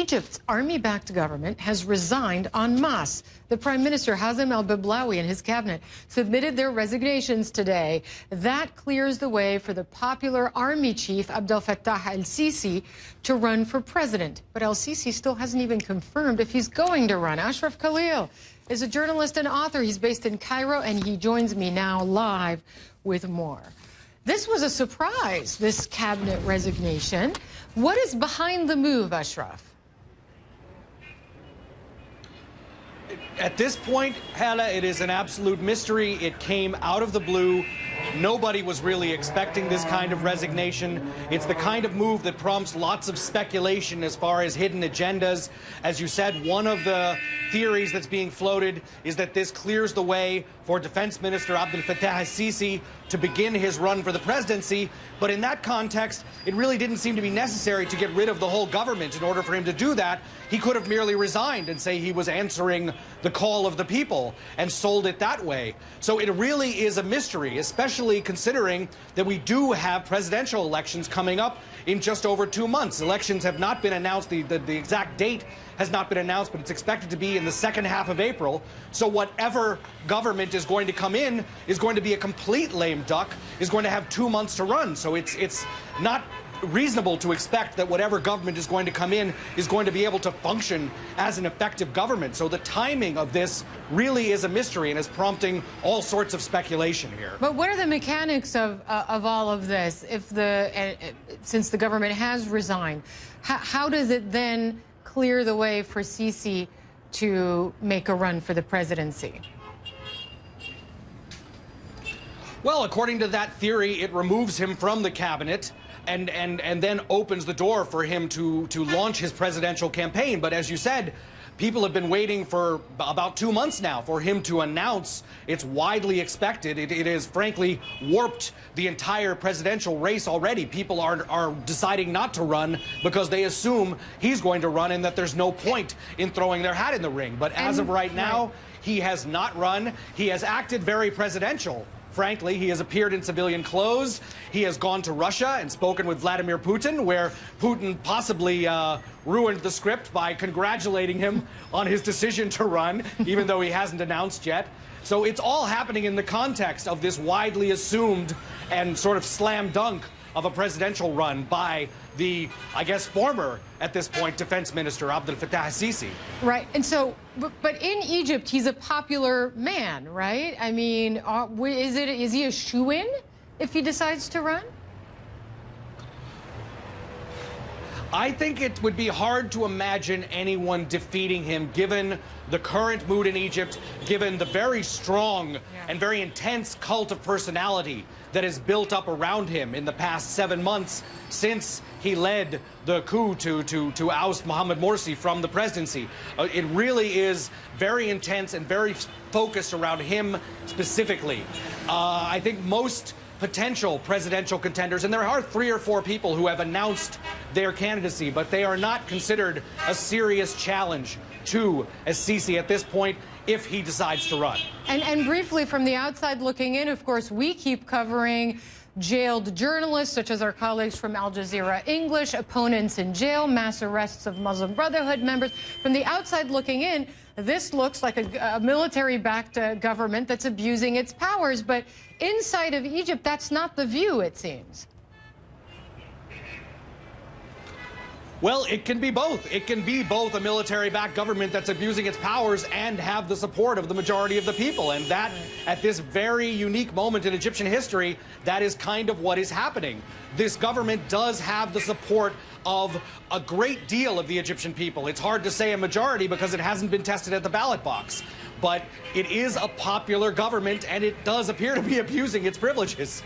Egypt's army-backed government has resigned en masse. The Prime Minister, Hazem al-Biblawi, and his cabinet submitted their resignations today. That clears the way for the popular army chief, Abdel Fattah al-Sisi, to run for president. But al-Sisi still hasn't even confirmed if he's going to run. Ashraf Khalil is a journalist and author. He's based in Cairo, and he joins me now live with more. This was a surprise, this cabinet resignation. What is behind the move, Ashraf? At this point, Hala, it is an absolute mystery. It came out of the blue. Nobody was really expecting this kind of resignation. It's the kind of move that prompts lots of speculation as far as hidden agendas. As you said, one of the theories that's being floated is that this clears the way for Defense Minister Abdel Fattah al-Sisi to begin his run for the presidency. But in that context, it really didn't seem to be necessary to get rid of the whole government. In order for him to do that, he could have merely resigned and say he was answering the call of the people and sold it that way. So it really is a mystery, especially considering that we do have presidential elections coming up in just over 2 months. Elections have not been announced. The exact date has not been announced, but it's expected to be in the second half of April. So whatever government is going to come in is going to be a complete lame duck, is going to have 2 months to run. So it's not reasonable to expect that whatever government is going to come in is going to be able to function as an effective government. So the timing of this really is a mystery and is prompting all sorts of speculation here. But what are the mechanics of all of this? If since the government has resigned, how does it then clear the way for Sisi to make a run for the presidency? Well, according to that theory, it removes him from the cabinet and then opens the door for him to launch his presidential campaign. But as you said, people have been waiting for about 2 months now for him to announce. It's widely expected. It has frankly warped the entire presidential race already. People are deciding not to run because they assume he's going to run and that there's no point in throwing their hat in the ring. But as of right now, he has not run. He has acted very presidential. Frankly, he has appeared in civilian clothes. He has gone to Russia and spoken with Vladimir Putin, where Putin possibly ruined the script by congratulating him on his decision to run, even though he hasn't announced yet. So it's all happening in the context of this widely assumed and sort of slam dunk of a presidential run by the, I guess, former, at this point, defense minister, Abdel Fattah al-Sisi. Right. And so, but in Egypt, he's a popular man, right? I mean, is he a shoo-in if he decides to run? I think it would be hard to imagine anyone defeating him, given the current mood in Egypt, given the very strong and very intense cult of personality that has built up around him in the past 7 months since he led the coup to oust Mohamed Morsi from the presidency. It really is very intense and very focused around him specifically. I think most potential presidential contenders, and there are 3 or 4 people who have announced their candidacy, but they are not considered a serious challenge to al-Sisi at this point if he decides to run. And briefly, from the outside looking in, of course, we keep covering jailed journalists, such as our colleagues from Al Jazeera English, opponents in jail, mass arrests of Muslim Brotherhood members. From the outside looking in, this looks like a military-backed government that's abusing its powers. But inside of Egypt, that's not the view, it seems. Well, it can be both. It can be both a military-backed government that's abusing its powers and have the support of the majority of the people. And that, at this very unique moment in Egyptian history, that is kind of what is happening. This government does have the support of a great deal of the Egyptian people. It's hard to say a majority because it hasn't been tested at the ballot box. But it is a popular government, and it does appear to be abusing its privileges.